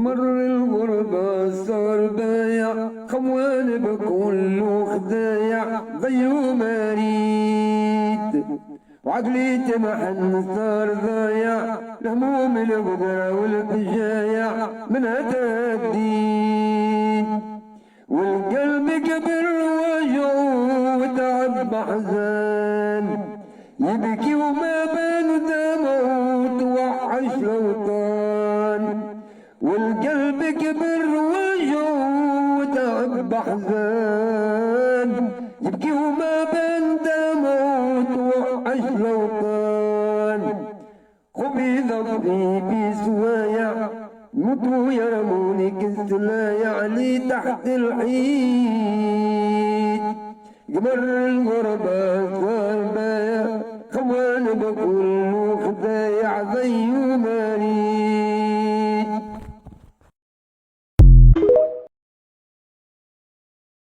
قمر الغربة صار بايع خوان بكل خدايع ضيو مريد وعقلي تمحن صار ضايع الهموم القدرة والفجايع من هذا جديد والقلب كبر وجعه وتعب بحزان يبكي وما بين دمه توحش لوطان والقلب كبر وجعه وتعب بحزان يبكي وما بين دمه توحش لوطان خبيث في بسوايع موتوا يرموني كالسلايع لي تحت الحيط قمر الغربة صار بايع خوان بكل خدايع ضيو